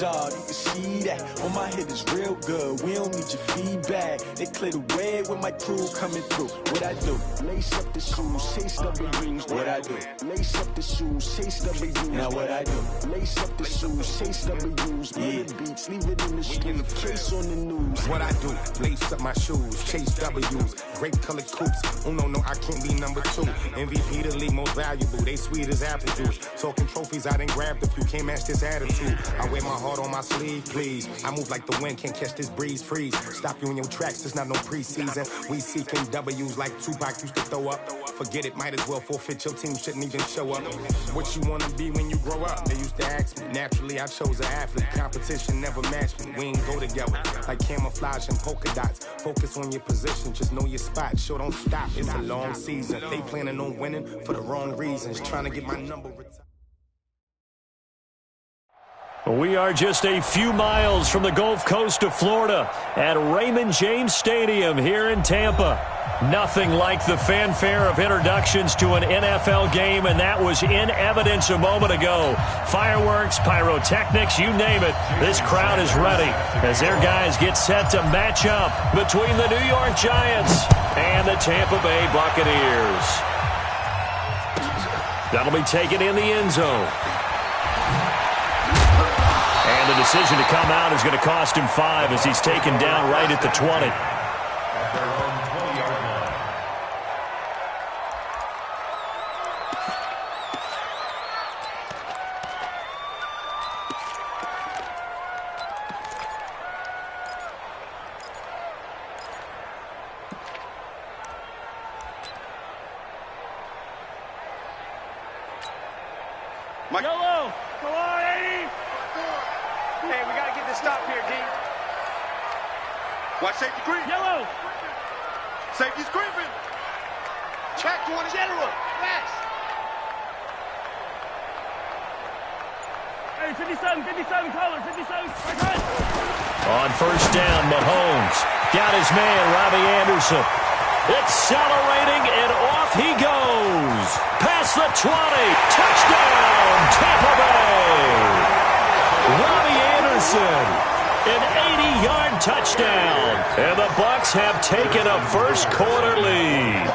Y'all, you can see that on my head is real good. We don't need your feedback. They clear the way with my crew coming through. What I do? Lace up the shoes, chase W's. What I do? Lace up the shoes, chase W's. Now what I do? Lace up the shoes, chase W's. Yeah, beats, leave it in the street, case on the news. What I do? Lace up my shoes, chase W's. Grape colored coops. Oh no, I can't be number 2. MVP the league most valuable. They sweet as apple juice. Talking trophies, I done grabbed a few. Can't match this attitude. I wear my heart on my sleeve, please. I move like the wind, can't catch this breeze, freeze. Stop you in your tracks, there's not no preseason. We seeking W's like Tupac used to throw up. Forget it, might as well forfeit, your team shouldn't even show up. What you wanna be when you grow up? They used to ask me. Naturally, I chose an athlete. Competition never matched me. We ain't go together. Like camouflage and polka dots. Focus on your position, just know your spot. Sure, don't stop, it's a long season. They planning on winning for the wrong reasons. Trying to get my number retired. We are just a few miles from the Gulf Coast of Florida at Raymond James Stadium here in Tampa. Nothing like the fanfare of introductions to an NFL game, and that was in evidence a moment ago. Fireworks, pyrotechnics, you name it. This crowd is ready as their guys get set to match up between the New York Giants and the Tampa Bay Buccaneers. That'll be taken in the end zone. And the decision to come out is going to cost him 5 as he's taken down right at the 20. Yellow! Come on, 80! Hey, we got to get this stop here, D. Watch safety creep. Yellow! Safety's creeping. Check 20. General, fast! Hey, 57 color, 57, right. On first down, Mahomes got his man, Robbie Anderson. Accelerating, and off he goes. Past the 20. Touchdown, Tampa Bay. Robbie Anderson, an 80-yard touchdown. And the Bucs have taken a first quarter lead.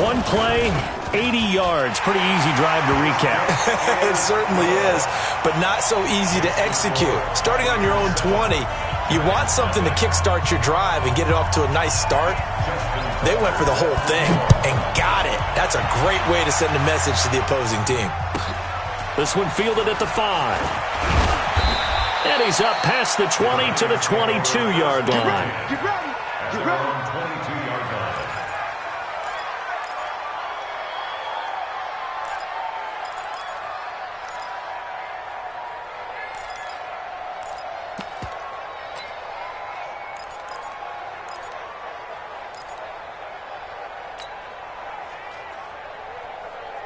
One play, 80 yards. Pretty easy drive to recap. It certainly is, but not so easy to execute. Starting on your own 20, you want something to kickstart your drive and get it off to a nice start. They went for the whole thing and got it. That's a great way to send a message to the opposing team. This one fielded at the 5. And he's up past the 20 to the 22-yard line. Get ready. Get ready. 22-yard line.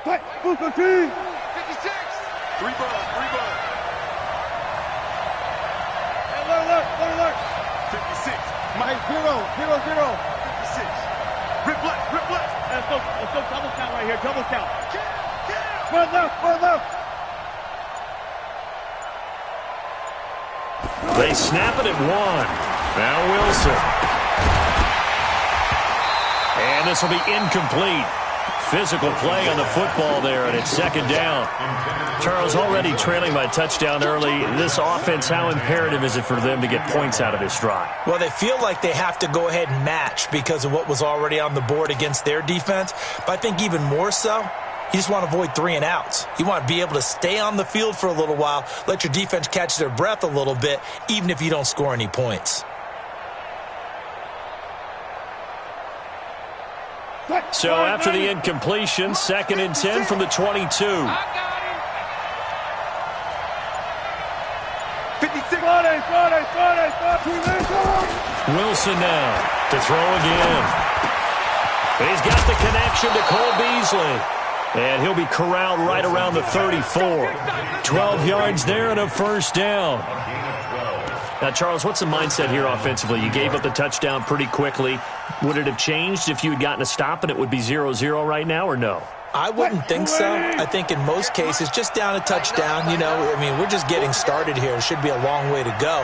Fight. Booster team. 56. 3 balls. Hey, look. 56. Mike, 0. 56. Rip left. Let's go double count right here, double count. Kill. Run left. They snap it at 1. Now Wilson. And this will be incomplete. Physical play on the football there, and it's second down. Charles, already trailing by touchdown early. This offense, how imperative is it for them to get points out of this drive? Well, they feel like they have to go ahead and match because of what was already on the board against their defense. But I think even more so, you just want to avoid 3 and outs. You want to be able to stay on the field for a little while, let your defense catch their breath a little bit, even if you don't score any points. So after the incompletion, 2nd and 10 from the 22. 56. Wilson now to throw again. He's got the connection to Cole Beasley. And he'll be corralled right around the 34. 12 yards there and a first down. Now, Charles, what's the mindset here offensively? You gave up the touchdown pretty quickly. Would it have changed if you had gotten a stop and it would be 0-0 right now, or no? I wouldn't think so. I think in most cases, just down a touchdown, you know, I mean, we're just getting started here. It should be a long way to go.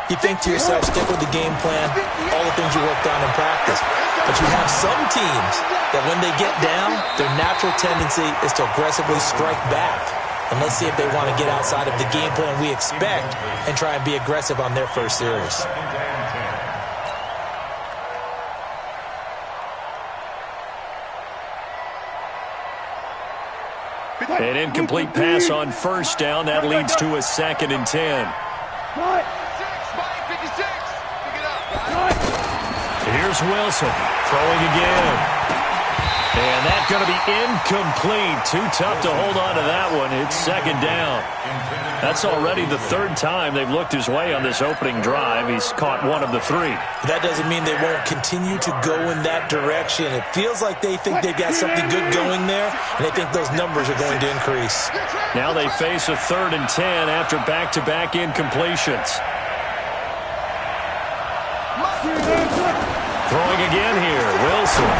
You think to yourself, stick with the game plan, all the things you worked on in practice. But you have some teams that when they get down, their natural tendency is to aggressively strike back. And let's see if they want to get outside of the game plan we expect and try and be aggressive on their first series. An incomplete pass on first down. That leads to a 2nd and 10. Here's Wilson throwing again. And that's going to be incomplete. Too tough to hold on to that one. It's 2nd down. That's already the 3rd time they've looked his way on this opening drive. He's caught 1 of the 3. That doesn't mean they won't continue to go in that direction. It feels like they think they've got something good going there, and they think those numbers are going to increase. Now they face a 3rd and 10 after back-to-back incompletions. Throwing again here, Wilson.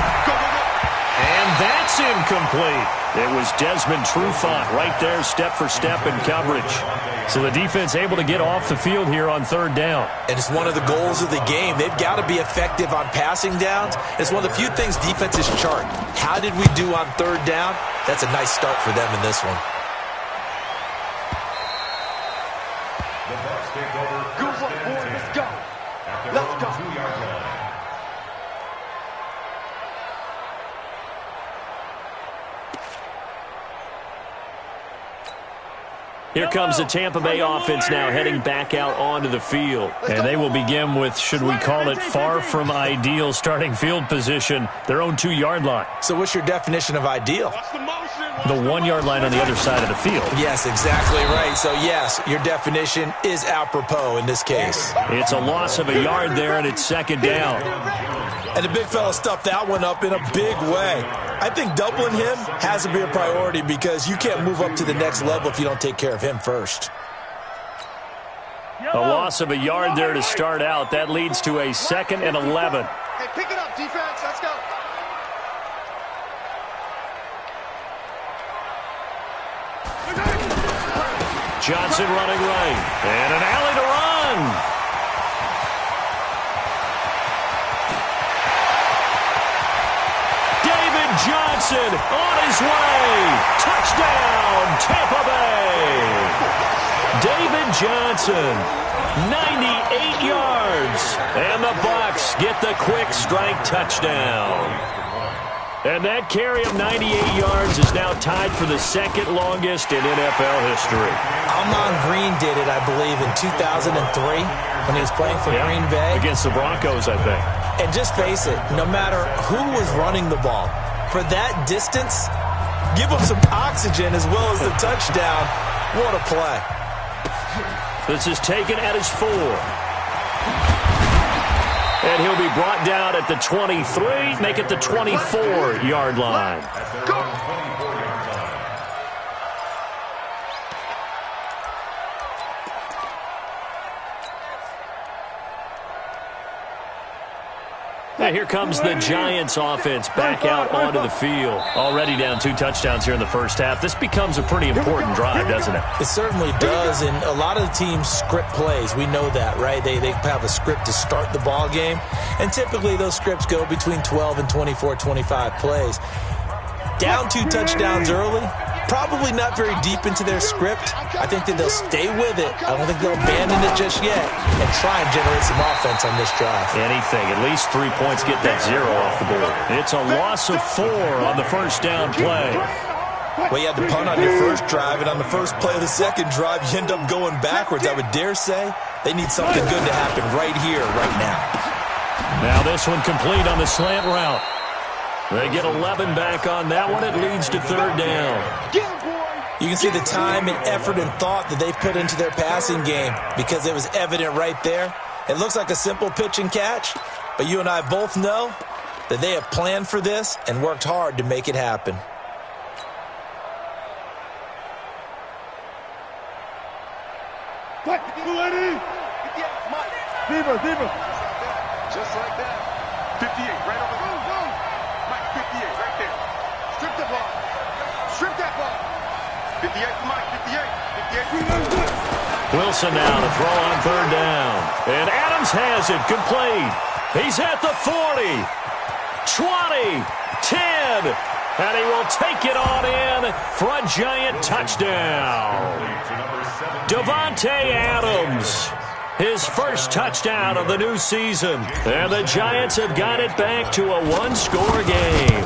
And that's incomplete. It was Desmond Trufant right there, step for step in coverage. So the defense able to get off the field here on 3rd down. And it's one of the goals of the game. They've got to be effective on passing downs. It's one of the few things defenses chart. How did we do on 3rd down? That's a nice start for them in this one. Let's go. Let's go. Here comes the Tampa Bay offense now heading back out onto the field. And they will begin with, should we call it, far from ideal starting field position, their own 2-yard line. So what's your definition of ideal? The 1-yard line on the other side of the field. Yes, exactly right. So, yes, your definition is apropos in this case. It's a loss of a yard there, and it's 2nd down. And the big fella stuffed that one up in a big way. I think doubling him has to be a priority because you can't move up to the next level if you don't take care of him first. A loss of a yard there to start out. That leads to a 2nd and 11. Hey, pick it up, defense. Let's go. Johnson running right. And an alley to run. Johnson on his way. Touchdown, Tampa Bay. David Johnson, 98 yards. And the Bucs get the quick strike touchdown. And that carry of 98 yards is now tied for the 2nd longest in NFL history. Almon Green did it, I believe, in 2003 when he was playing for Green Bay. Against the Broncos, I think. And just face it, no matter who was running the ball, for that distance, give him some oxygen as well as the touchdown. What a play. This is taken at his 4. And he'll be brought down at the 23, make it the 24-yard line. Now here comes the Giants offense back out onto the field. Already down 2 touchdowns here in the first half. This becomes a pretty important drive, doesn't it? It certainly does, and a lot of the teams script plays. We know that, right? They have a script to start the ball game, and typically those scripts go between 12 and 24, 25 plays. Down 2 touchdowns early, probably not very deep into their script. I think that they'll stay with it. I don't think they'll abandon it just yet and try and generate some offense on this drive. Anything. At least 3 points, get that 0 off the board. It's a loss of 4 on the first down play. Well, you had to punt on your first drive, and on the first play of the second drive, you end up going backwards. I would dare say they need something good to happen right here, right now. Now this one complete on the slant route. They get 11 back on that one. It leads to 3rd down. You can see the time and effort and thought that they've put into their passing game because it was evident right there. It looks like a simple pitch and catch, but you and I both know that they have planned for this and worked hard to make it happen. Just like that. 58, right over there. Mike, 58, right there. Strip the ball. Strip that ball. 58 for Mike, 58. 58. Wilson now to throw on third down. And Adams has it, complete. He's at the 40, 20, 10, and he will take it on in for a giant touchdown. Davante Adams, his first touchdown of the new season. And the Giants have got it back to a one-score game.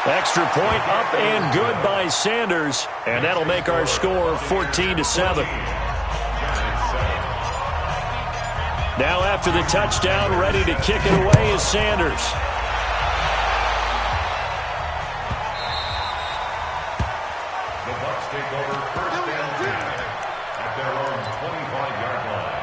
Extra point up and good by Sanders, and that'll make our score 14-7. Now after the touchdown, ready to kick it away is Sanders. The Bucs take over first and 10 at their own 25-yard line.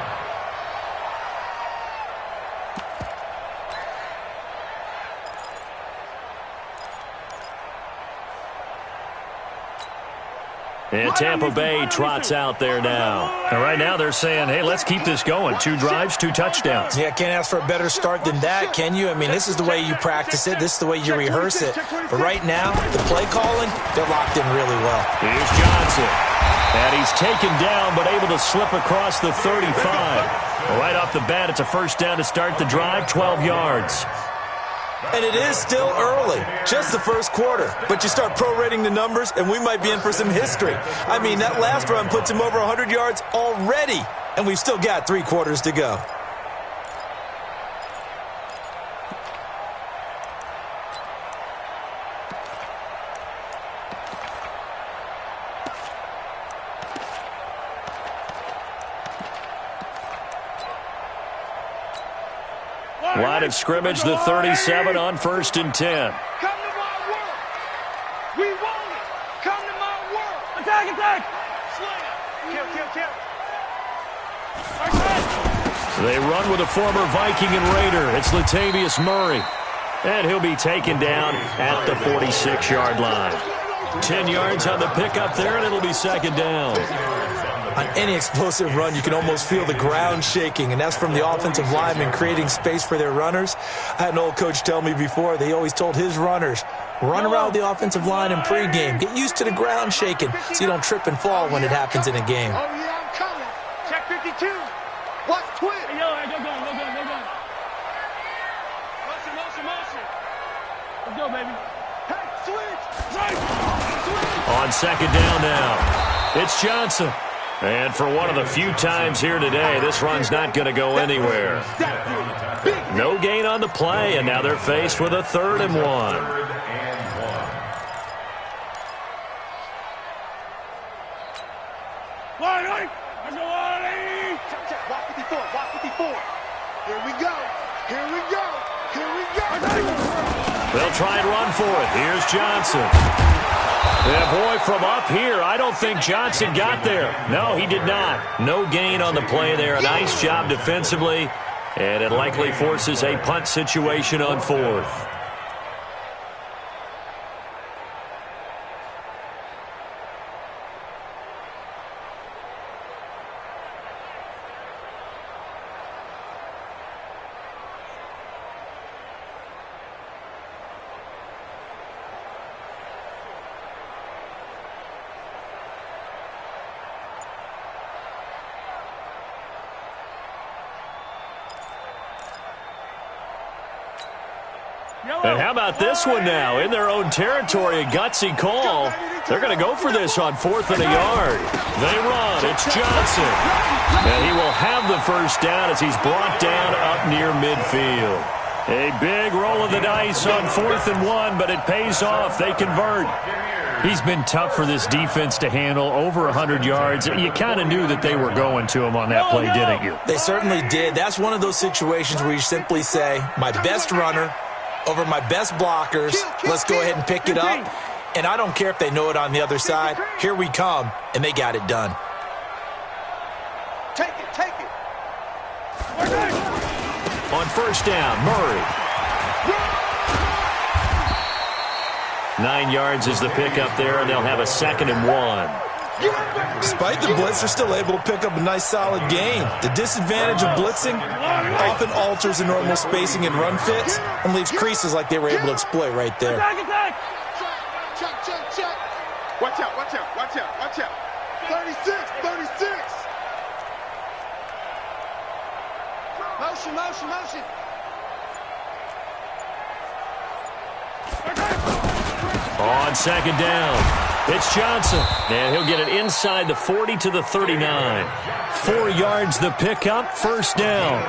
And Tampa Bay trots out there now. And right now they're saying, hey, let's keep this going. 2 drives, 2 touchdowns. Yeah, can't ask for a better start than that, can you? I mean, this is the way you practice it. This is the way you rehearse it. But right now, the play calling, they're locked in really well. Here's Johnson. And he's taken down but able to slip across the 35. Right off the bat, it's a first down to start the drive, 12 yards. And it is still early, just the first quarter. But you start prorating the numbers, and we might be in for some history. I mean, that last run puts him over 100 yards already, and we've still got 3 quarters to go. Line of scrimmage, the 37 on 1st and 10. Come to my world. We want it. Come to my world. Attack, attack. Slam. Kill. They run with a former Viking and Raider. It's Latavius Murray. And he'll be taken down at the 46-yard line. 10 yards on the pickup there, and it'll be second down. On any explosive run, you can almost feel the ground shaking, and that's from the offensive linemen creating space for their runners. I had an old coach tell me before, they always told his runners, run around the offensive line in pregame. Get used to the ground shaking so you don't trip and fall when it happens in a game. Oh, yeah, I'm coming. Check 52. Watch twist. Hey, yo, go gun. Motion. Let's go, baby. Hey, switch. Right. On second down now, it's Johnson. And for one of the few times here today, this run's not going to go anywhere. No gain on the play, and now they're faced with a 3rd and 1. Walk 54. Here we go. They'll try and run for it. Here's Johnson. Yeah, boy, from up here, I don't think Johnson got there. No, he did not. No gain on the play there. A nice job defensively, and it likely forces a punt situation on 4th. And how about this one now? In their own territory, a gutsy call. They're going to go for this on 4th and a yard. They run. It's Johnson. And he will have the first down as he's brought down up near midfield. A big roll of the dice on 4th and 1, but it pays off. They convert. He's been tough for this defense to handle, over 100 yards. You kind of knew that they were going to him on that play, didn't you? They certainly did. That's one of those situations where you simply say, my best runner over my best blockers, let's go ahead and pick it up. And I don't care if they know it on the other side. Here we come, and they got it done. Take it. On first down, Murray. 9 yards is the pickup there, and they'll have a 2nd and 1. Despite the blitz, they're still able to pick up a nice, solid gain. The disadvantage of blitzing often alters the normal spacing and run fits and leaves creases like they were able to exploit right there. Check, check, check. Watch out, watch out, watch out, watch out. 36, 36. Motion, motion, motion. On second down, it's Johnson, and he'll get it inside the 40 to the 39. 4 yards the pickup, first down.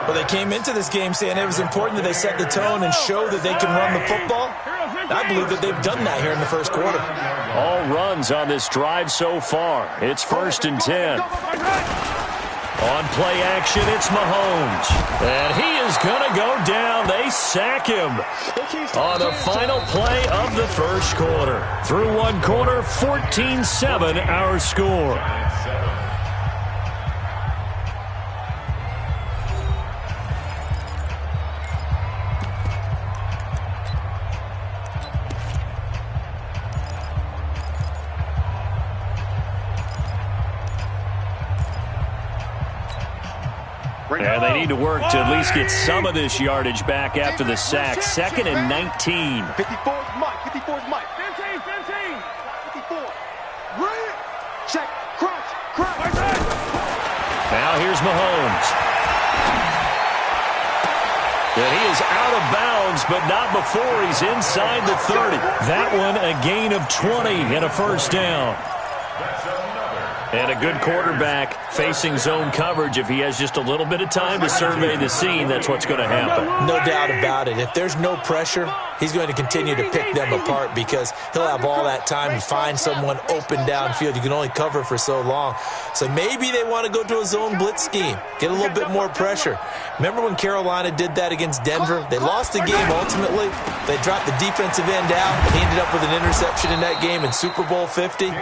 Well, they came into this game saying it was important that they set the tone and show that they can run the football. I believe that they've done that here in the first quarter. All runs on this drive so far. It's 1st and 10. On play action, it's Mahomes. And he is going to go down. They sack him on the final play of the first quarter. Through one quarter, 14-7 our score. And they need to work to at least get some of this yardage back after the sack. 2nd and 19. 54's Mike. 54's Mike. 15, 15. 54. Read. Check. Crunch. Crunch. Now here's Mahomes. And he is out of bounds, but not before he's inside the 30. That one a gain of 20 and a first down. And a good quarterback facing zone coverage. If he has just a little bit of time to survey the scene, that's what's going to happen. No doubt about it. If there's no pressure, he's going to continue to pick them apart because he'll have all that time to find someone open downfield. You can only cover for so long. So maybe they want to go to a zone blitz scheme, get a little bit more pressure. Remember when Carolina did that against Denver? They lost the game ultimately. They dropped the defensive end out, and he ended up with an interception in that game in Super Bowl 50.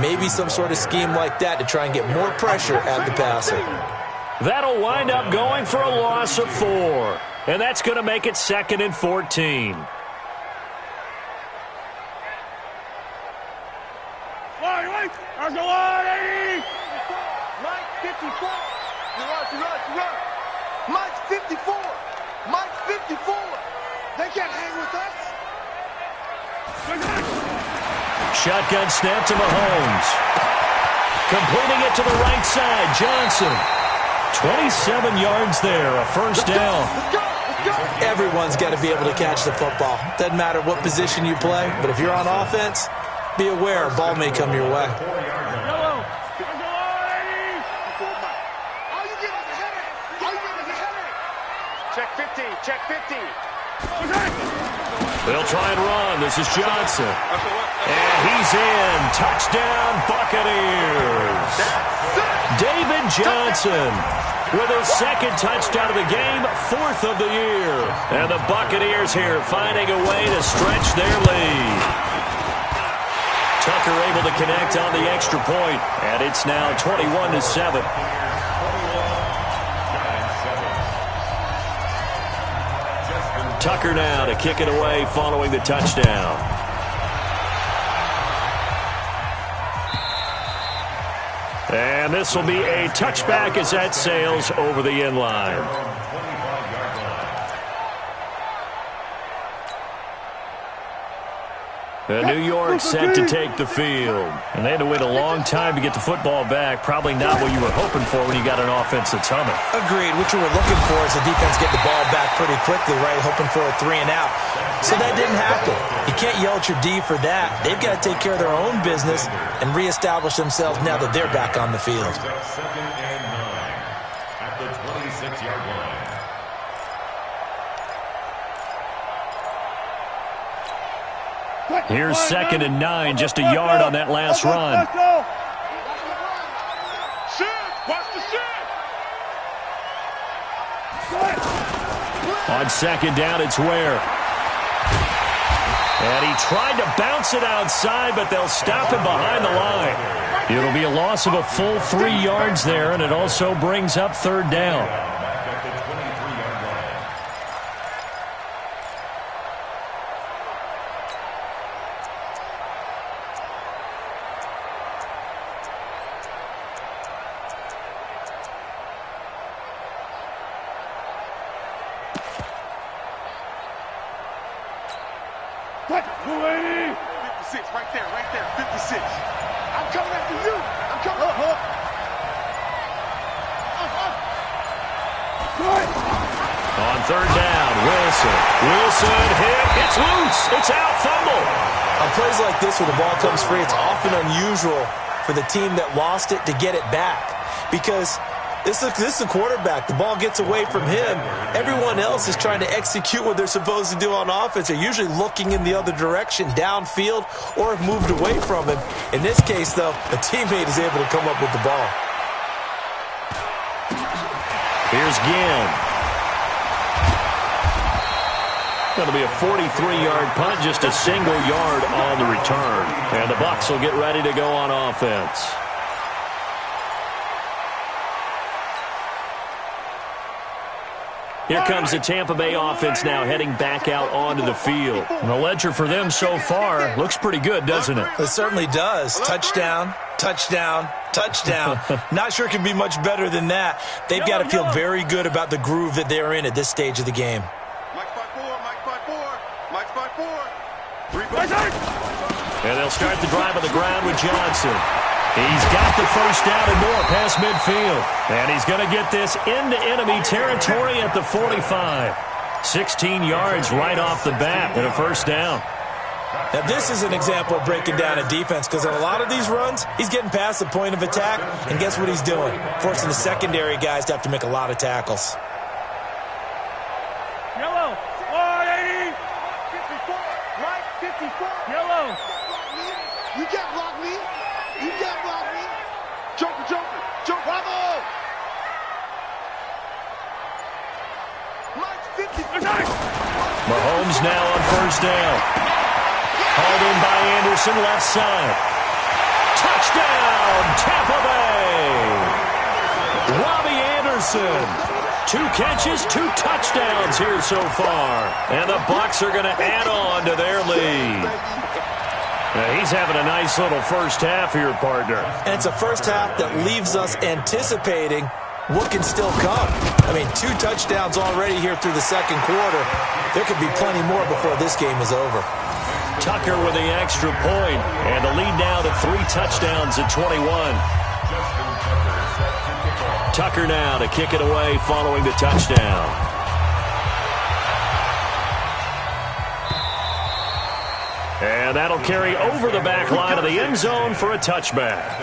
Maybe some sort of scheme like that to try and get more pressure at the passer. That'll wind up going for a loss of 4. And that's going to make it 2nd and 14. There's the line, 80. Mike, 54. You're right. Mike's 54. Mike's 54. They can't hang with us. Shotgun snap to Mahomes. Completing it to the right side, Johnson. 27 yards there, a first down. Everyone's got to be able to catch the football. Doesn't matter what position you play, but if you're on offense, be aware a ball may come your way. Check 15, check 15. They'll try and run. This is Johnson. And he's in. Touchdown, Buccaneers. David Johnson with his 2nd touchdown of the game, 4th of the year. And the Buccaneers here finding a way to stretch their lead. Tucker able to connect on the extra point, and it's now 21-7. Tucker now to kick it away following the touchdown. And this will be a touchback as that sails over the end line. New York set to take the field. And they had to wait a long time to get the football back. Probably not what you were hoping for when you got an offense that's humming. Agreed. What you were looking for is the defense get the ball back pretty quickly, right? Hoping for a 3 and out. So that didn't happen. You can't yell at your D for that. They've got to take care of their own business and reestablish themselves now that they're back on the field. 2nd and 9 at the 26-yard line. Here's 2nd and 9, just a yard on that last run. Watch the On 2nd down, it's Ware. And he tried to bounce it outside, but they'll stop him behind the line. It'll be a loss of a full 3 yards there, and it also brings up 3rd down. 56, right there, 56. I'm coming after you. I'm coming. On third down, Wilson hit. It's loose. It's out. Fumble. On plays like this where the ball comes free, it's often unusual for the team that lost it to get it back because this is the quarterback. The ball gets away from him. Everyone else is trying to execute what they're supposed to do on offense. They're usually looking in the other direction, downfield, or have moved away from him. In this case, though, a teammate is able to come up with the ball. Here's Ginn. Going to be a 43-yard punt, just a single yard on the return. And the Bucs will get ready to go on offense. Here comes the Tampa Bay offense now heading back out onto the field. And the ledger for them so far looks pretty good, doesn't it? It certainly does. Touchdown, touchdown, touchdown. Not sure it can be much better than that. They've got to feel very good about the groove that they're in at this stage of the game. Mike 5-4. And they'll start the drive on the ground with Johnson. He's got the first down and more past midfield. And he's going to get this into enemy territory at the 45. 16 yards right off the bat and a first down. Now, this is an example of breaking down a defense because on a lot of these runs, he's getting past the point of attack, and guess what he's doing? Forcing the secondary guys to have to make a lot of tackles. Yellow. 180. 54. Right. 54. Yellow. You can't block me. You can't block me. Joker. Bravo. Mike's 50. Mahomes now on first down. Hauled in by Anderson, left side. Touchdown, Tampa Bay. Robbie Anderson. 2 catches, 2 touchdowns here so far. And the Bucs are going to add on to their lead. Now, he's having a nice little first half here, partner. And it's a first half that leaves us anticipating what can still come. I mean, 2 touchdowns already here through the second quarter. There could be plenty more before this game is over. Tucker with the extra point, and the lead now to 3 touchdowns at 21. Tucker now to kick it away following the touchdown. And that'll carry over the back line of the end zone for a touchback.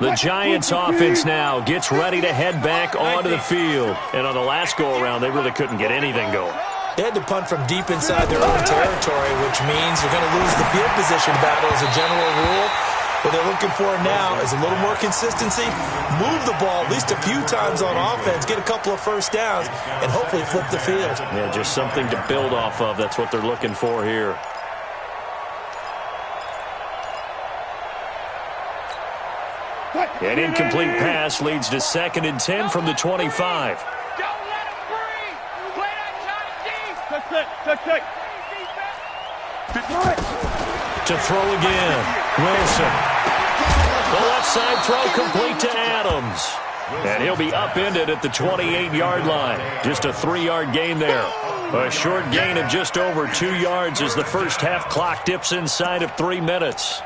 The Giants offense now gets ready to head back onto the field. And on the last go-around, they really couldn't get anything going. They had to punt from deep inside their own territory, which means you're going to lose the field position battle as a general rule. What they're looking for now is a little more consistency, move the ball at least a few times on offense, get a couple of first downs, and hopefully flip the field. Yeah, just something to build off of. That's what they're looking for here. An incomplete pass leads to 2nd and 10 from the 25. Don't let him breathe. Play that tight deep. To throw again, Wilson. The left side throw complete to Adams. And he'll be upended at the 28-yard line. Just a 3-yard gain there. A short gain of just over 2 yards as the first half clock dips inside of 3 minutes.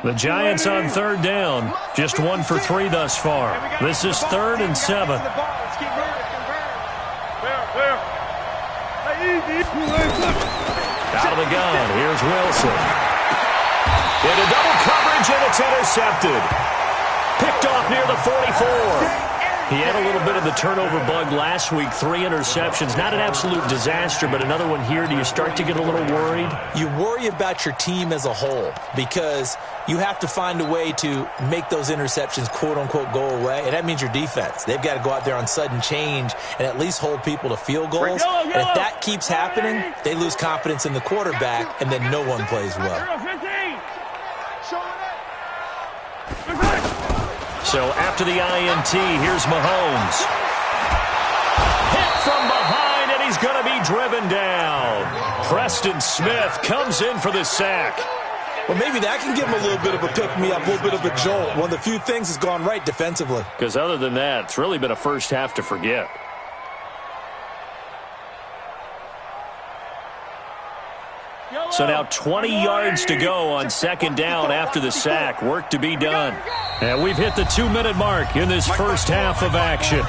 The Giants on third down, just 1 for 3 thus far. This is 3rd and 7. Out of the gun, here's Wilson. Into double coverage, and it's intercepted. Picked off near the 44. He had a little bit of the turnover bug last week, 3 interceptions. Not an absolute disaster, but another one here. Do you start to get a little worried? You worry about your team as a whole because you have to find a way to make those interceptions, quote-unquote, go away, and that means your defense. They've got to go out there on sudden change and at least hold people to field goals. And if that keeps happening, they lose confidence in the quarterback, and then no one plays well. So after the INT, here's Mahomes. Hit from behind, and he's going to be driven down. Preston Smith comes in for the sack. Well, maybe that can give him a little bit of a pick-me-up, a little bit of a jolt. One of the few things has gone right defensively. Because other than that, it's really been a first half to forget. So now 20 yards to go on second down after the sack. Work to be done. And we've hit the 2-minute mark in this first half of action.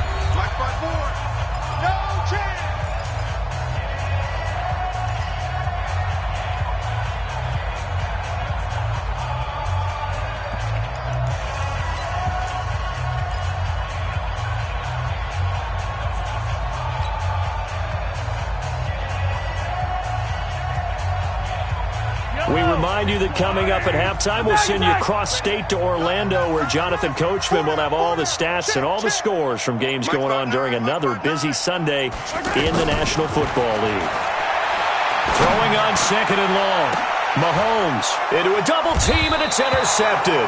We remind you that coming up at halftime, we'll send you cross-state to Orlando, where Jonathan Coachman will have all the stats and all the scores from games going on during another busy Sunday in the National Football League. Throwing on second and long. Mahomes into a double team, and it's intercepted.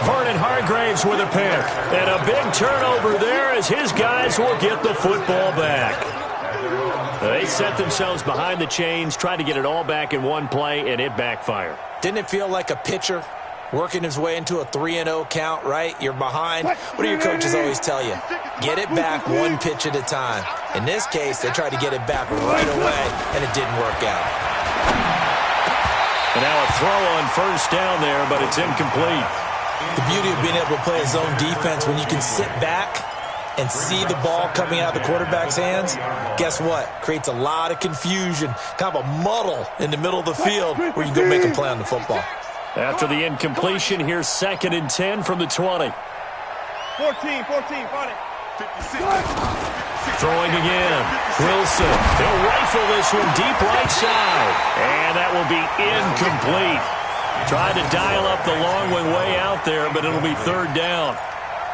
Vernon Hargraves with a pick. And a big turnover there as his guys will get the football back. They set themselves behind the chains, tried to get it all back in one play, and it backfired. Didn't it feel like a pitcher working his way into a 3-0 count, right? You're behind. What do your coaches always tell you? Get it back one pitch at a time. In this case, they tried to get it back right away, and it didn't work out. And now a throw on first down there, but it's incomplete. The beauty of being able to play a zone defense, when you can sit back and see the ball coming out of the quarterback's hands, guess what? Creates a lot of confusion, kind of a muddle in the middle of the field where you can go make a play on the football. After the incompletion, here's 2nd and 10 from the 20. 14, 40. Throwing again. Wilson. He'll rifle this one deep right side. And that will be incomplete. Tried to dial up the long one way out there, but it'll be 3rd down.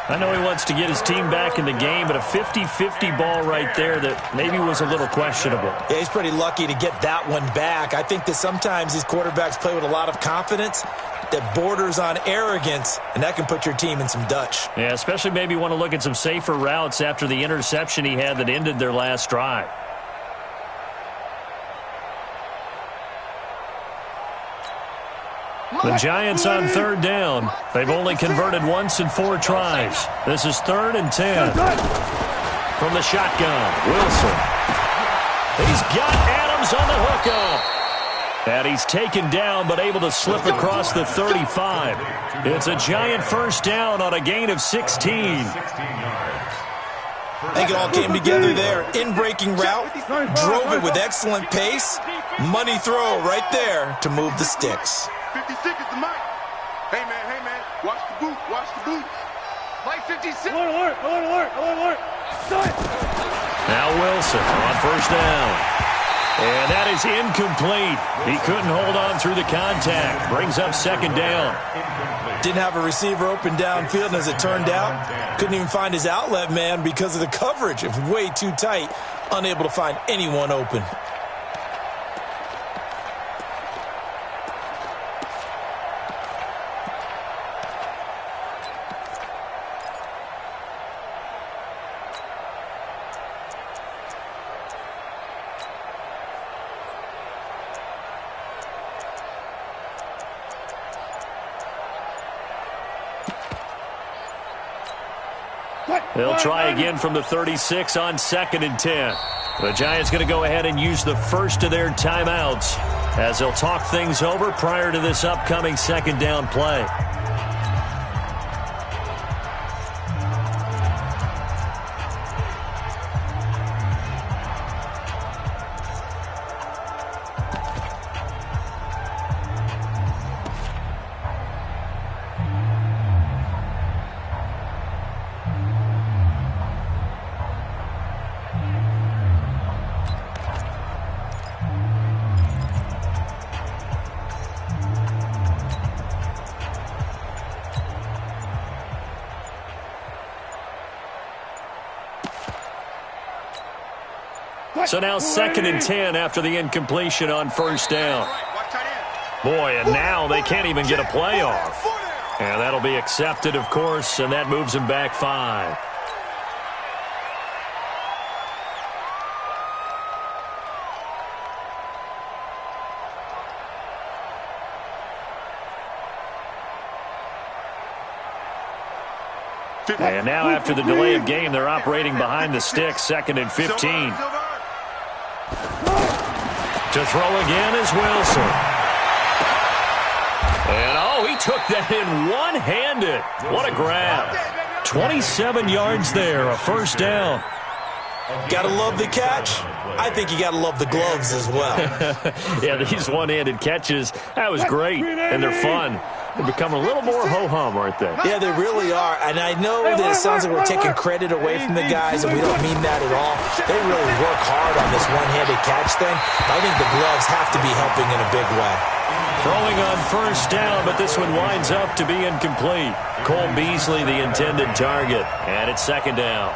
I know he wants to get his team back in the game, but a 50-50 ball right there that maybe was a little questionable. Yeah, he's pretty lucky to get that one back. I think that sometimes these quarterbacks play with a lot of confidence that borders on arrogance, and that can put your team in some Dutch. Yeah, especially maybe want to look at some safer routes after the interception he had that ended their last drive. The Giants on 3rd down. They've only converted once in 4 tries. This is 3rd and 10. From the shotgun, Wilson. He's got Adams on the hookup. And he's taken down, but able to slip across the 35. It's a Giant first down on a gain of 16. I think it all came together there. In-breaking route, drove it with excellent pace. Money throw right there to move the sticks. 56 is the mic. Hey, man. Watch the boot. Mike 56. Alert. Now Wilson on first down. And that is incomplete. He couldn't hold on through the contact. Brings up 2nd down. Didn't have a receiver open downfield, and as it turned out, couldn't even find his outlet man because of the coverage. It was way too tight, unable to find anyone open. They'll try again from the 36 on 2nd and 10. The Giants going to go ahead and use the first of their timeouts as they'll talk things over prior to this upcoming 2nd down play. So now 2nd and 10 after the incompletion on first down. Boy, and now they can't even get a play off. And that'll be accepted, of course, and that moves them back 5. And now after the delay of game, they're operating behind the sticks, 2nd and 15. To throw again is Wilson. And, oh, he took that in one-handed. What a grab. 27 yards there, a first down. Gotta love the catch. I think you gotta love the gloves as well. Yeah, these one-handed catches, that was great, and they're fun. They're becoming a little more ho-hum, aren't they? Yeah, they really are. And I know that it sounds like we're taking credit away from the guys, and we don't mean that at all. They really work hard on this one-handed catch thing. I think the gloves have to be helping in a big way. Throwing on first down, but this one winds up to be incomplete. Cole Beasley, the intended target, and it's 2nd down.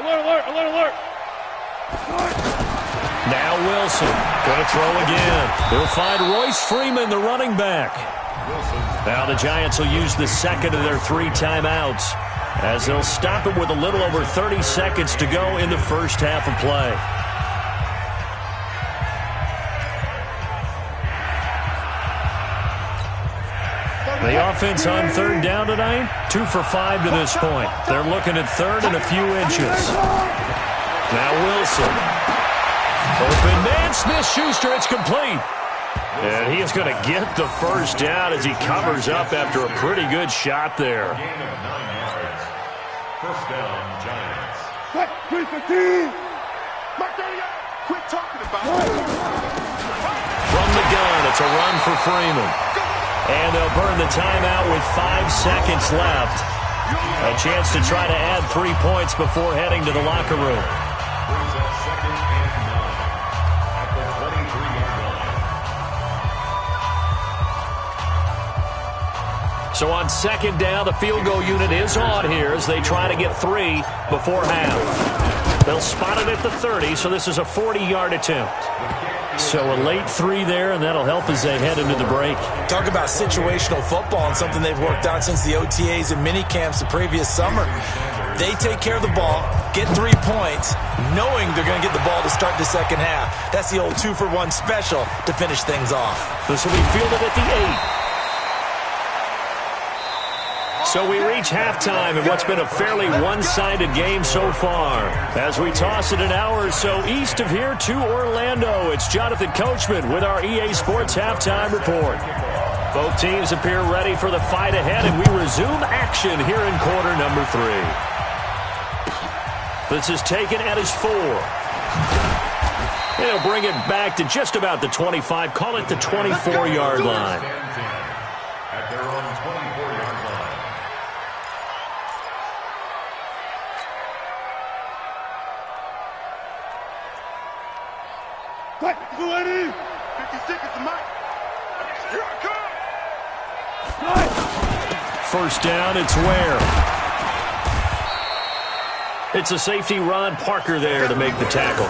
Alert. Now Wilson going to throw again. He'll find Royce Freeman, the running back. Now the Giants will use the 2nd of their 3 timeouts as they'll stop it with a little over 30 seconds to go in the first half of play. The offense on 3rd down tonight, 2 for 5 to this point. They're looking at 3rd and a few inches. Now Wilson. Open man, Smith-Schuster, it's complete. And he is going to get the first down as he covers up after a pretty good shot there. Gain of 9 yards. First down, Giants. Quit talking about it. From the gun, it's a run for Freeman. And they'll burn the timeout with 5 seconds left. A chance to try to add 3 points before heading to the locker room. Brings up 2nd and 9 at the 23-yard line. So on 2nd down, the field goal unit is on here as they try to get 3 before half. They'll spot it at the 30, so this is a 40-yard attempt. So a late 3 there, and that'll help as they head into the break. Talk about situational football and something they've worked on since the OTAs and mini camps the previous summer. They take care of the ball, get 3 points, knowing they're going to get the ball to start the second half. That's the old 2-for-1 special to finish things off. This will be fielded at the 8. So we reach halftime in what's been a fairly one-sided game so far. As we toss it an hour or so east of here to Orlando, it's Jonathan Coachman with our EA Sports Halftime Report. Both teams appear ready for the fight ahead, and we resume action here in quarter number 3. This is taken at his 4. And he'll bring it back to just about the 25, call it the 24-yard line. At their own 24-yard line. Quick, 50 seconds to Mike. Here I come. First down, it's Ware. It's a safety, Ron Parker, there to make the tackle.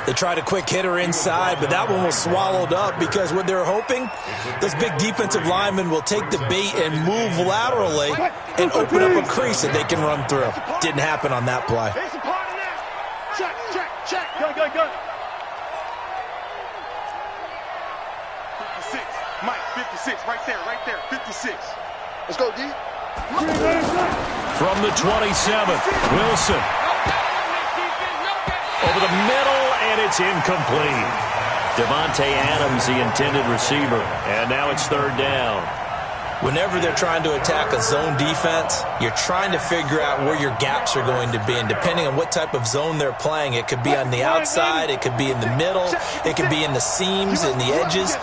They tried a quick hitter inside, but that one was swallowed up because what they're hoping, those big defensive linemen will take the bait and move laterally and open up a crease that they can run through. Didn't happen on that play. Check. Go. 56. Mike, 56. Right there. 56. Let's go, D. From the 27th, Wilson. Over the middle, and it's incomplete. Devontae Adams, the intended receiver. And now it's 3rd down. Whenever they're trying to attack a zone defense, you're trying to figure out where your gaps are going to be. And depending on what type of zone they're playing, it could be on the outside, it could be in the middle, it could be in the seams and the edges.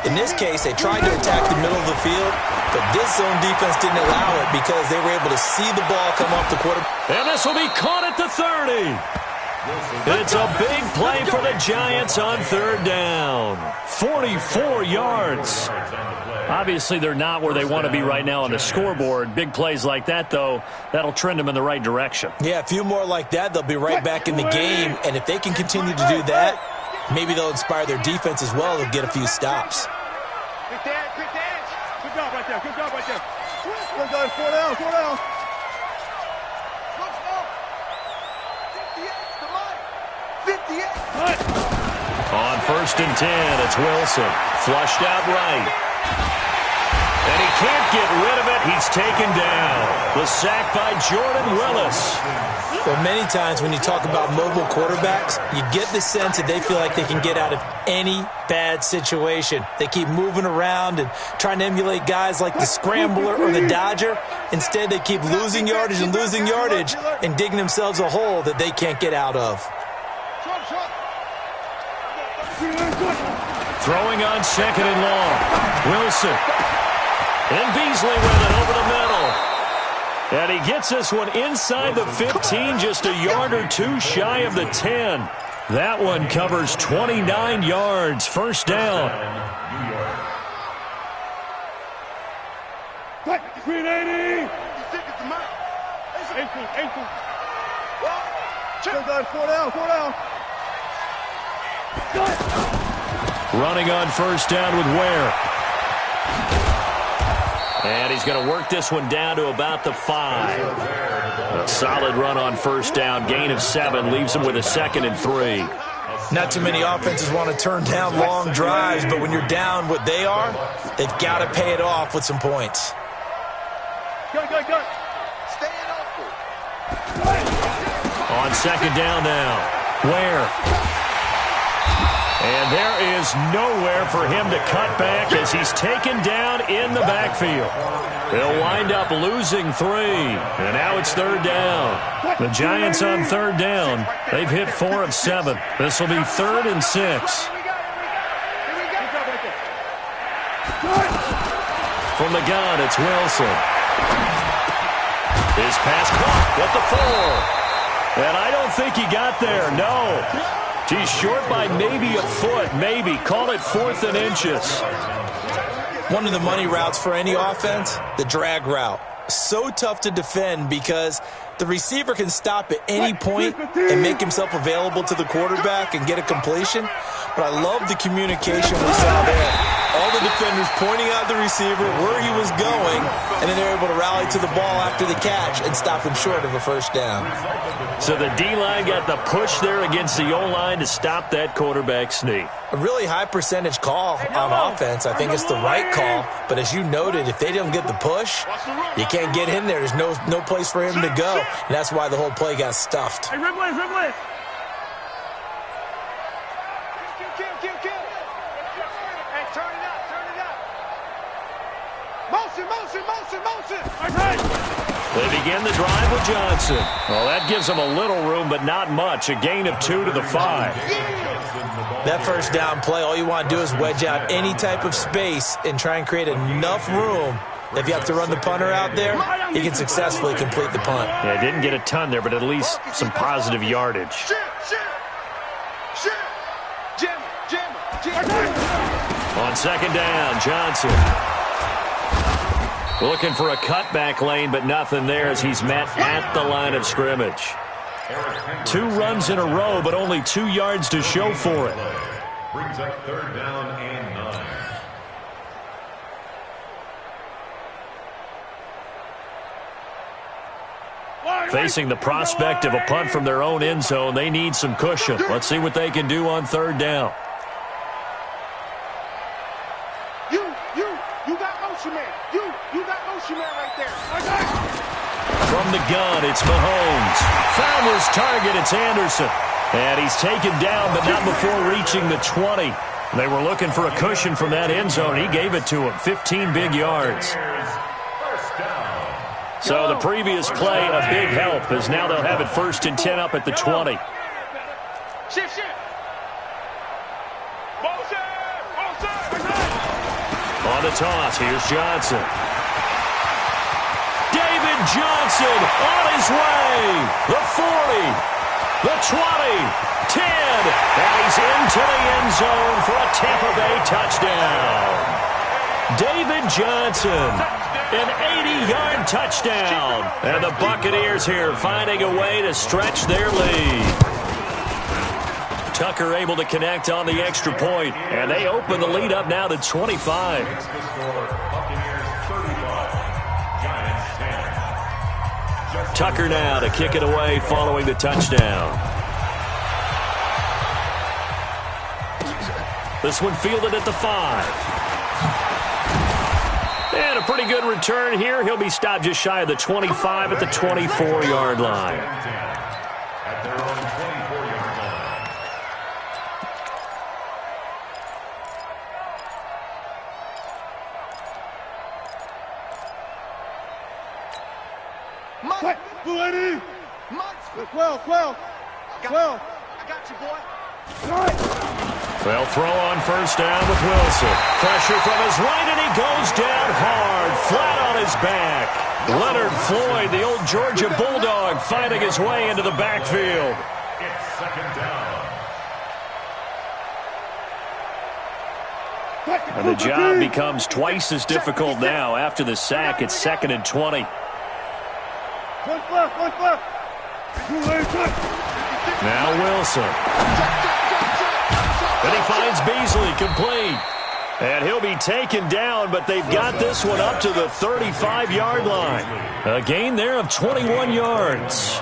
In this case, they tried to attack the middle of the field, but this zone defense didn't allow it because they were able to see the ball come off the quarterback. And this will be caught at the 30. It's a big play for the Giants on third down. 44 yards. Obviously, they're not where they want to be right now on the scoreboard. Big plays like that, though, that'll trend them in the right direction. Yeah, a few more like that, they'll be right back in the game. And if they can continue to do that, maybe they'll inspire their defense as well. They'll get a few stops. Quick dash, quick dash. Good job right there, good job right there. Good job, 4 down, 4 down. Look up. 58, come on. 58. On 1st and 10, it's Wilson. Flushed out right. And he can't get rid of it. He's taken down. The sack by Jordan Willis. Well, many times when you talk about mobile quarterbacks, you get the sense that they feel like they can get out of any bad situation. They keep moving around and trying to emulate guys like the Scrambler or the Dodger. Instead, they keep losing yardage and digging themselves a hole that they can't get out of. Throwing on 2nd and long. Wilson. And Beasley with it over the middle. And he gets this one inside the 15, just a yard or two shy of the 10. That one covers 29 yards. First down. Green 80. 4 down, 4 down. Running on first down with Ware. And he's going to work this one down to about the 5. A solid run on first down. Gain of 7 leaves him with a 2nd and 3. Not too many offenses want to turn down long drives, but when you're down what they are, they've got to pay it off with some points. Good. Staying open. On 2nd down now. Ware. And there is nowhere for him to cut back as he's taken down in the backfield. They'll wind up losing 3. And now it's 3rd down. The Giants on 3rd down. They've hit 4 of 7. This will be 3rd and 6. From the gun, it's Wilson. His pass caught at the 4. And I don't think he got there, no. He's short by maybe a foot, maybe. Call it 4th and inches. One of the money routes for any offense, the drag route. So tough to defend because the receiver can stop at any point and make himself available to the quarterback and get a completion. But I love the communication we saw there. All the defenders pointing out the receiver where he was going, and then they're able to rally to the ball after the catch and stop him short of a first down. So the D-line got the push there against the O-line to stop that quarterback sneak. A really high percentage call on offense. I think it's the right call. But as you noted, if they don't get the push, you can't get in there. There's no place for him to go. And that's why the whole play got stuffed. Hey, Ridley. Kill. Hey, turn it up. Motion. Okay. They begin the drive with Johnson. Well, that gives them a little room, but not much. A gain of 2 to the 5. That first down play, all you want to do is wedge out any type of space and try and create enough room. If you have to run the punter out there, he can successfully complete the punt. Yeah, didn't get a ton there, but at least some positive yardage. Shit. Jim. On 2nd down, Johnson. Looking for a cutback lane, but nothing there as he's met at the line of scrimmage. 2 runs in a row, but only 2 yards to show for it. Brings up 3rd down and 9. Facing the prospect of a punt from their own end zone, they need some cushion. Let's see what they can do on 3rd down. You got motion man. You got motion man right there. From the gun, it's Mahomes. Found his target, it's Anderson. And he's taken down, but not before reaching the 20. They were looking for a cushion from that end zone. He gave it to him. 15 big yards. So the previous play, a big help, as now they'll have it 1st and 10 up at the 20. Shift. On the toss, here's Johnson. David Johnson on his way. The 40. The 20, 10, and he's into the end zone for a Tampa Bay touchdown. David Johnson, an 80-yard touchdown. And the Buccaneers here finding a way to stretch their lead. Tucker able to connect on the extra point, and they open the lead up now to 25. Tucker now to kick it away following the touchdown. This one fielded at the 5. And a pretty good return here. He'll be stopped just shy of the 25 at the 24-yard line. At their own 24-yard line. Mike! Blue 80! Mike! 12. I got you, boy. They'll throw on first down with Wilson. Pressure from his right, and he goes down hard, flat on his back. Leonard Floyd, the old Georgia Bulldog, fighting his way into the backfield. It's second down. And the job becomes twice as difficult now. After the sack, it's 2nd and 20. One left. Now Wilson. And he finds Beasley complete. And he'll be taken down, but they've got this one up to the 35-yard line. A gain there of 21 yards.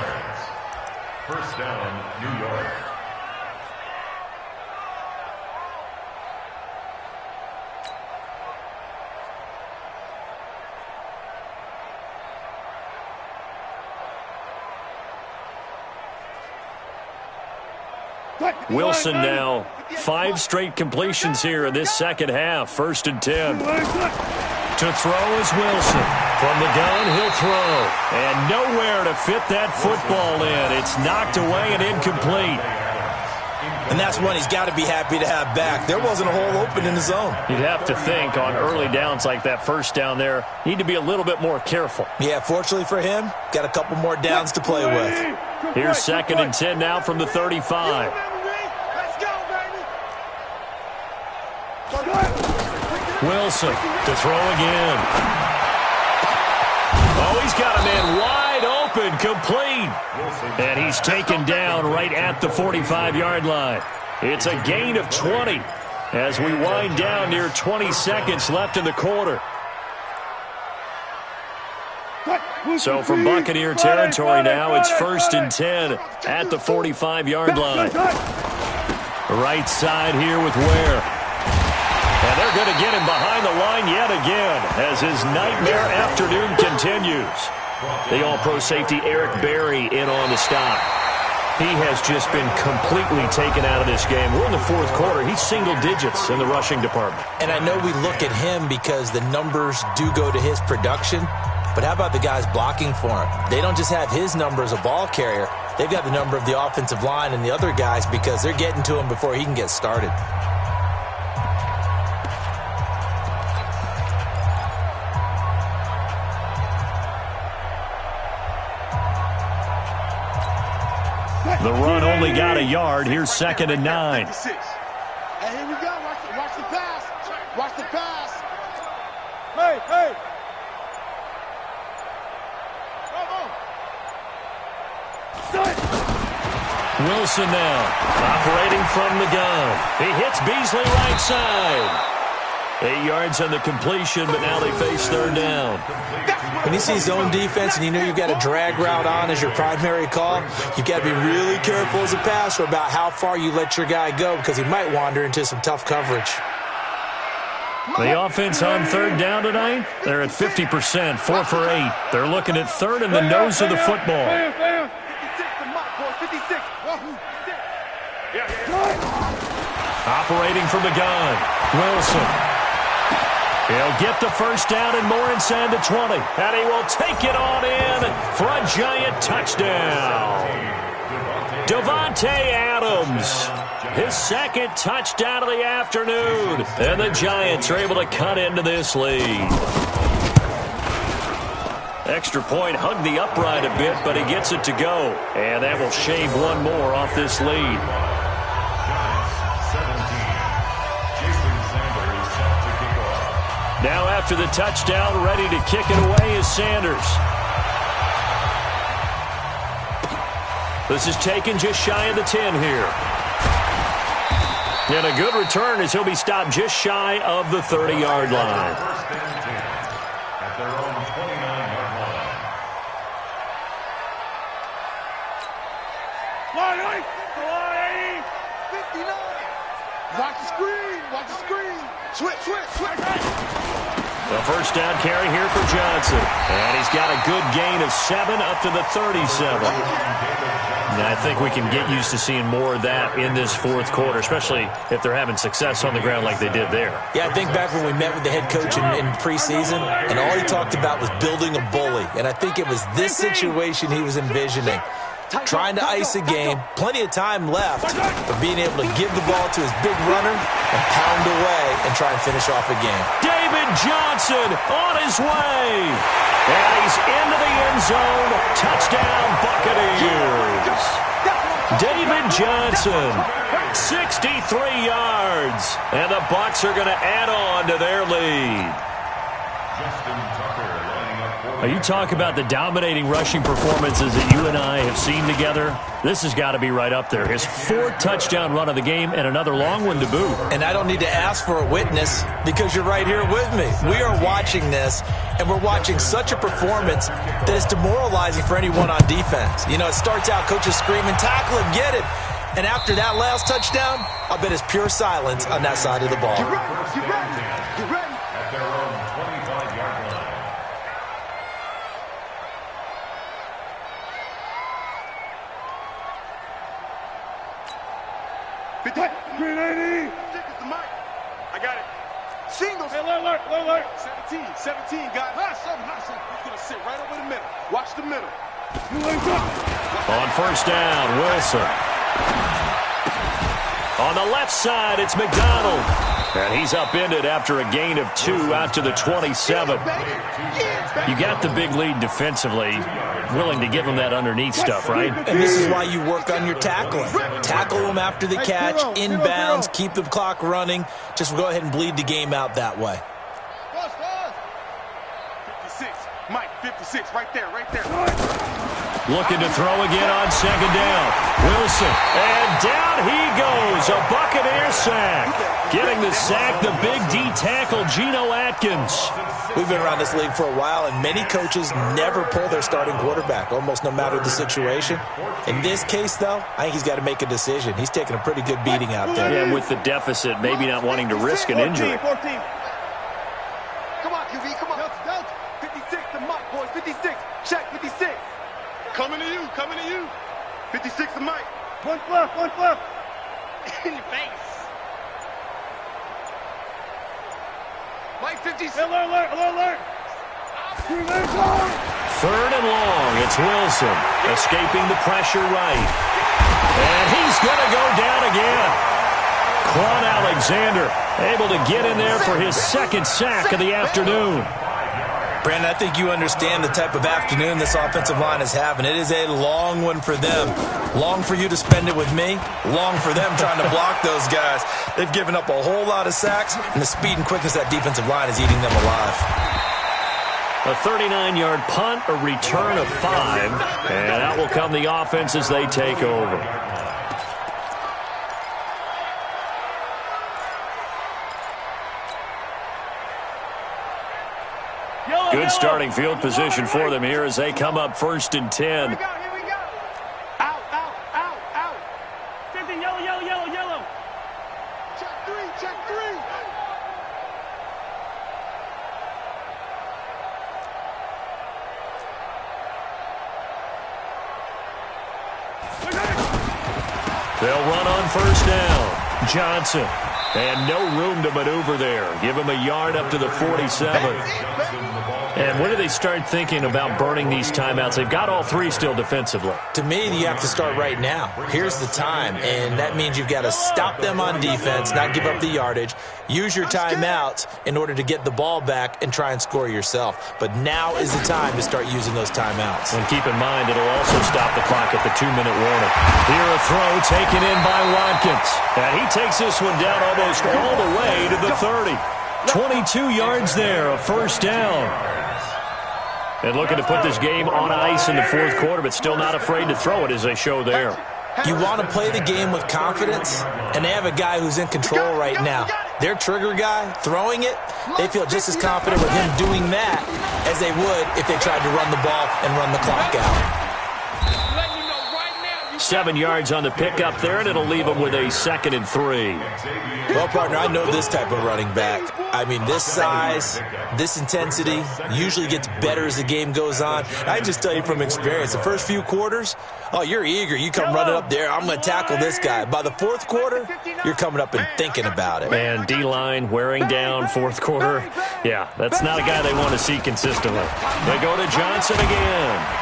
First down, New York. Wilson now 5 straight completions here in this second half. 1st and 10. To throw is Wilson. From the gun, he'll throw. And nowhere to fit that football in. It's knocked away and incomplete. And that's one he's got to be happy to have back. There wasn't a hole open in the zone. You'd have to think on early downs like that first down there, need to be a little bit more careful. Yeah, fortunately for him, got a couple more downs to play with. Here's 2nd and 10 now from the 35. Wilson to throw again. Oh, he's got a man wide open, complete. And he's taken down right at the 45-yard line. It's a gain of 20 as we wind down near 20 seconds left in the quarter. So from Buccaneer territory now, it's 1st and 10 at the 45-yard line. Right side here with Ware. And they're going to get him behind the line yet again as his nightmare afternoon continues. The all-pro safety Eric Berry in on the stop. He has just been completely taken out of this game. We're in the 4th quarter. He's single digits in the rushing department. And I know we look at him because the numbers do go to his production. But how about the guys blocking for him? They don't just have his number as a ball carrier. They've got the number of the offensive line and the other guys because they're getting to him before he can get started. The run only got a yard. Here's 2nd and 9. Hey, here we go. Watch the pass. Watch the pass. Hey. Wilson now operating from the gun. He hits Beasley right side. 8 yards on the completion, but now they face 3rd down. When you see zone defense and you know you've got a drag route on as your primary call, you've got to be really careful as a passer about how far you let your guy go because he might wander into some tough coverage. The offense on 3rd down tonight, they're at 50%, 4 for 8. They're looking at 3rd in the nose of the football. 56. Operating from the gun, Wilson. He'll get the first down and more inside the 20. And he will take it on in for a giant touchdown. Davante Adams, his 2nd touchdown of the afternoon. And the Giants are able to cut into this lead. Extra point, hugged the upright a bit, but he gets it to go. And that will shave one more off this lead. Now after the touchdown, ready to kick it away is Sanders. This is taken just shy of the 10 here. And a good return as he'll be stopped just shy of the 30-yard line. First and 10 at their own 29-yard line. 59. Watch the screen. Watch the screen. Switch. The first down carry here for Johnson. And he's got a good gain of 7 up to the 37. And I think we can get used to seeing more of that in this fourth quarter, especially if they're having success on the ground like they did there. Yeah, I think back when we met with the head coach in preseason, and all he talked about was building a bully. And I think it was this situation he was envisioning. Trying to ice a game, plenty of time left, but being able to give the ball to his big runner and pound away and try and finish off a game. David Johnson on his way. And he's into the end zone. Touchdown, Buccaneers. David Johnson, 63 yards. And the Bucs are going to add on to their lead. You talk about the dominating rushing performances that you and I have seen together. This has got to be right up there. His 4th touchdown run of the game and another long one to boot. And I don't need to ask for a witness because you're right here with me. We are watching this, and we're watching such a performance that is demoralizing for anyone on defense. You know, it starts out coaches screaming, tackle him, get it. And after that last touchdown, I'll bet it's pure silence on that side of the ball. Get ready. At their own 25-yard line. Green 80. I got it. Singles. Hey, alert. 17. Got it. Hustle. He's going to sit right over the middle. Watch the middle. On first down, Wilson. On the left side, it's McDonald. And he's upended after a gain of 2 out to the 27. You got the big lead defensively. Willing to give him that underneath stuff, right? And this is why you work on your tackling. Tackle them after the catch, inbounds, keep the clock running. Just go ahead and bleed the game out that way. 56. Mike, 56. Right there. Looking to throw again on second down. Wilson. And down he goes. A Buccaneer sack. Getting the sack, the big D tackle, Geno Atkins. We've been around this league for a while, and many coaches never pull their starting quarterback, almost no matter the situation. In this case, though, I think he's got to make a decision. He's taking a pretty good beating out there. Yeah, with the deficit, maybe not wanting to risk an injury. 14. Come on, QB, come on. 56 to Mike, boys. 56. Check, 56. Coming to you. 56 to Mike. One fluff. In your face. Mike, 56. Alert. 3rd and long. It's Wilson escaping the pressure right. And he's going to go down again. Quan Alexander able to get in there for his 2nd sack of the afternoon. Brandon, I think you understand the type of afternoon this offensive line is having. It is a long one for them. Long for you to spend it with me. Long for them trying to block those guys. They've given up a whole lot of sacks, and the speed and quickness of that defensive line is eating them alive. A 39-yard punt, a return of 5, and out will come the offense as they take over. Good starting field position for them here as they come up 1st and 10. Here we go. Out. 50, yellow. Check 3. They'll run on first down. Johnson. And no room to maneuver there. Give him a yard up to the 47. And when do they start thinking about burning these timeouts? They've got all three still defensively. To me, you have to start right now. Here's the time, and that means you've got to stop them on defense, not give up the yardage, use your timeouts in order to get the ball back and try and score yourself. But now is the time to start using those timeouts. And keep in mind, it'll also stop the clock at the 2-minute warning. Here a throw taken in by Watkins. And he takes this one down almost all the way to the 30. 22 yards there, a first down. And looking to put this game on ice in the fourth quarter, but still not afraid to throw it as they show there. You want to play the game with confidence, and they have a guy who's in control right now. Their trigger guy, throwing it, they feel just as confident with him doing that as they would if they tried to run the ball and run the clock out. 7 yards on the pickup there, and it'll leave them with a 2nd and 3. Well, partner, I know this type of running back. I mean, this size, this intensity usually gets better as the game goes on. I can just tell you from experience, the first few quarters, oh, you're eager. You come running up there, I'm going to tackle this guy. By the fourth quarter, you're coming up and thinking about it. And D-line wearing down fourth quarter. Yeah, that's not a guy they want to see consistently. They go to Johnson again.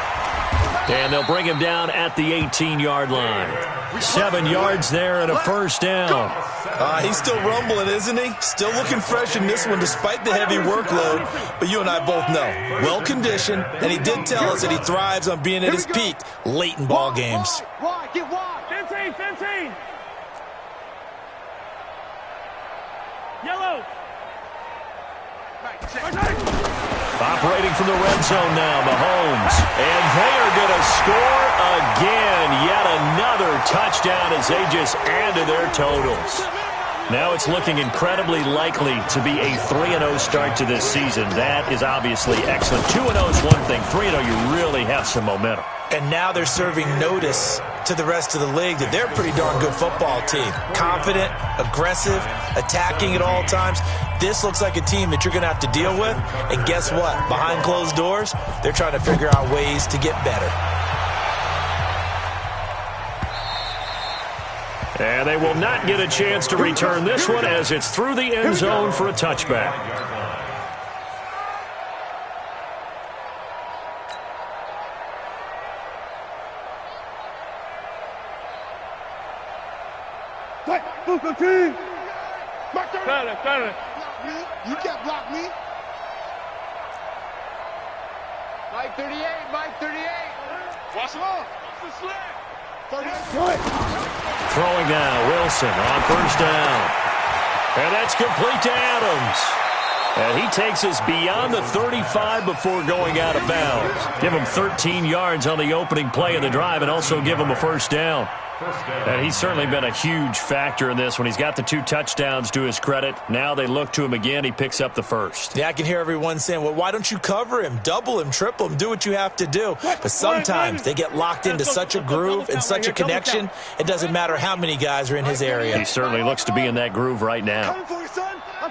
And they'll bring him down at the 18-yard line. 7 yards there and a first down. He's still rumbling, isn't he? Still looking fresh in this one despite the heavy workload. But you and I both know, well-conditioned, and he did tell us that he thrives on being at his peak late in ball games. Get wide. 15. Yellow. Operating from the red zone now, Mahomes. And they are going to score again. Yet another touchdown as they just add to their totals. Now it's looking incredibly likely to be a 3-0 start to this season. That is obviously excellent. 2-0 is one thing. 3-0, you really have some momentum. And now they're serving notice to the rest of the league that they're a pretty darn good football team. Confident, aggressive, attacking at all times. This looks like a team that you're going to have to deal with. And guess what? Behind closed doors, they're trying to figure out ways to get better. And they will not get a chance to return this one as it's through the end zone for a touchback. You can't block me. Mike 38. Watch him off. Throwing now, Wilson on first down. And that's complete to Adams. And he takes us beyond the 35 before going out of bounds. Give him 13 yards on the opening play of the drive and also give him a first down. And he's certainly been a huge factor in this when he's got the 2 touchdowns to his credit. Now they look to him again. He picks up the first. Yeah, I can hear everyone saying, well, why don't you cover him, double him, triple him, do what you have to do. But sometimes they get locked into such a groove and such a connection, it doesn't matter how many guys are in his area. He certainly looks to be in that groove right now. I'm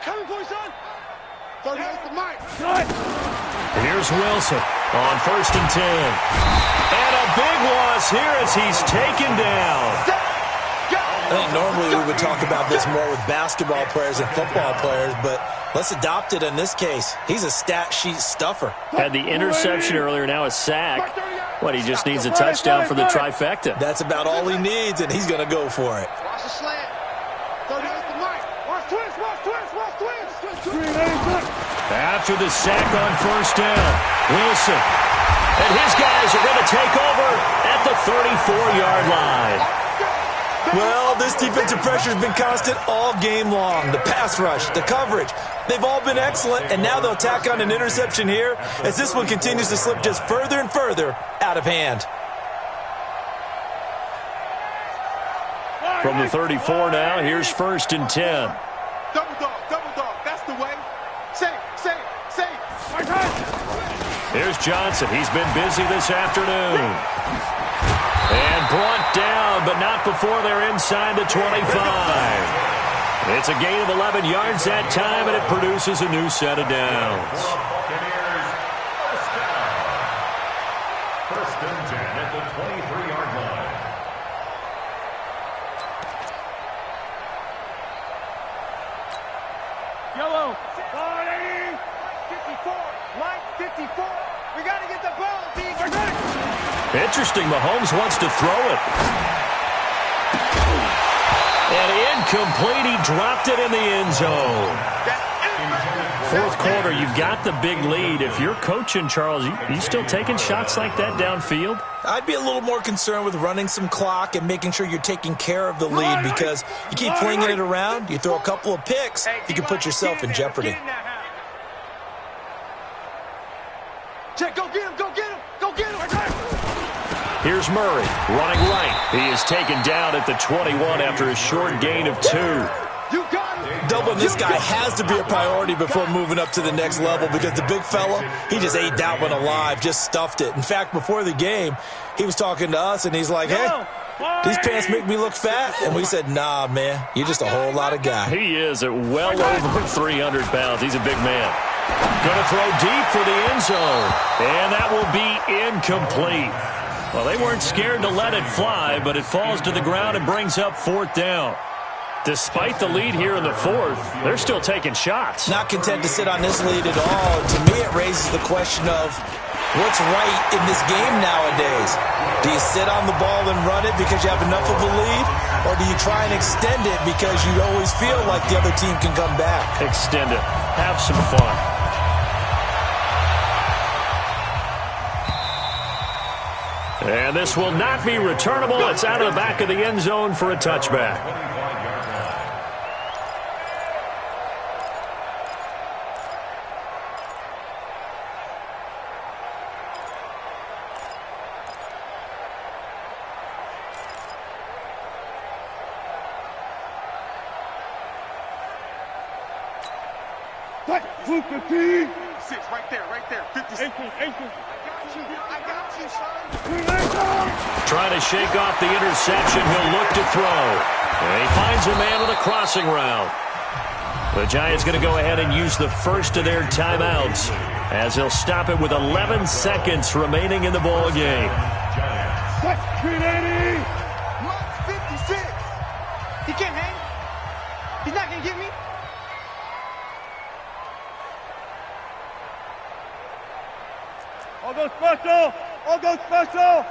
coming for you, son. 38 to Mike. Here's Wilson on 1st and 10. And a big loss here as he's taken down. I think normally we would talk about this more with basketball players and football players, but let's adopt it in this case. He's a stat sheet stuffer. Had the interception earlier, now a sack. What, he just needs a touchdown for the trifecta. That's about all he needs, and he's going to go for it. Watch the slant. 38 to Mike. Watch twist. After the sack on first down, Wilson. And his guys are going to take over at the 34-yard line. Well, this defensive pressure has been constant all game long. The pass rush, the coverage, they've all been excellent, and now they'll tack on an interception here as this one continues to slip just further and further out of hand. From the 34 now, here's 1st and 10. Double dog, that's the way. Say. Here's Johnson. He's been busy this afternoon. And brought down, but not before they're inside the 25. It's a gain of 11 yards that time, and it produces a new set of downs. First and 10 at the 23-yard line. Yellow. 54. Mike 54. 54. We got to get the ball, D. Interesting, Mahomes wants to throw it. And incomplete, he dropped it in the end zone. Fourth quarter, you've got the big lead. If you're coaching, Charles, you still taking shots like that downfield? I'd be a little more concerned with running some clock and making sure you're taking care of the lead, because you keep flinging it around, you throw a couple of picks, you can put yourself in jeopardy. Check, go get him, go get him, go get him. Here's Murray running right. He is taken down at the 21 after a short gain of 2. You got him. Doubling this guy has to be a priority before moving up to the next level, because the big fella, he just ate that one alive, just stuffed it. In fact, before the game, he was talking to us, and he's like, hey, these pants make me look fat. And we said, nah, man, you're just a whole lot of guy. He is at well over 300 pounds. He's a big man. Going to throw deep for the end zone. And that will be incomplete. Well, they weren't scared to let it fly, but it falls to the ground and brings up 4th down. Despite the lead here in the 4th, they're still taking shots. Not content to sit on this lead at all. To me, it raises the question of what's right in this game nowadays. Do you sit on the ball and run it because you have enough of a lead? Or do you try and extend it because you always feel like the other team can come back? Extend it. Have some fun. And this will not be returnable. It's out of the back of the end zone for a touchback. Six, right there, 56. I got you, son. Trying to shake off the interception. He'll look to throw. And he finds a man with a crossing route. The Giants going to go ahead and use the first of their timeouts, as he'll stop it with 11 seconds remaining in the ball game. Mike's 56. He can't hang. He's not going to get me. I'll go special! I'll go special!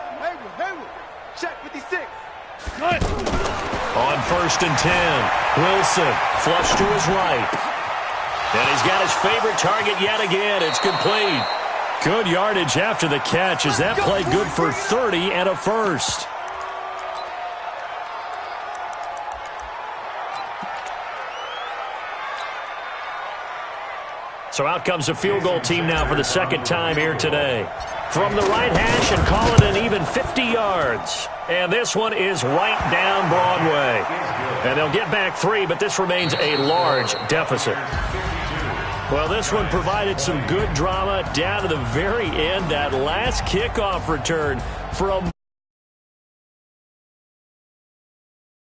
Haywood. Check 56. Nice. On 1st and 10, Wilson flush to his right. And he's got his favorite target yet again. It's complete. Good yardage after the catch, as that play good for 30 and a first. So out comes the field goal team now for the second time here today. From the right hash, and call it an even 50 yards. And this one is right down Broadway. And they'll get back 3, but this remains a large deficit. Well, this one provided some good drama down to the very end. That last kickoff return from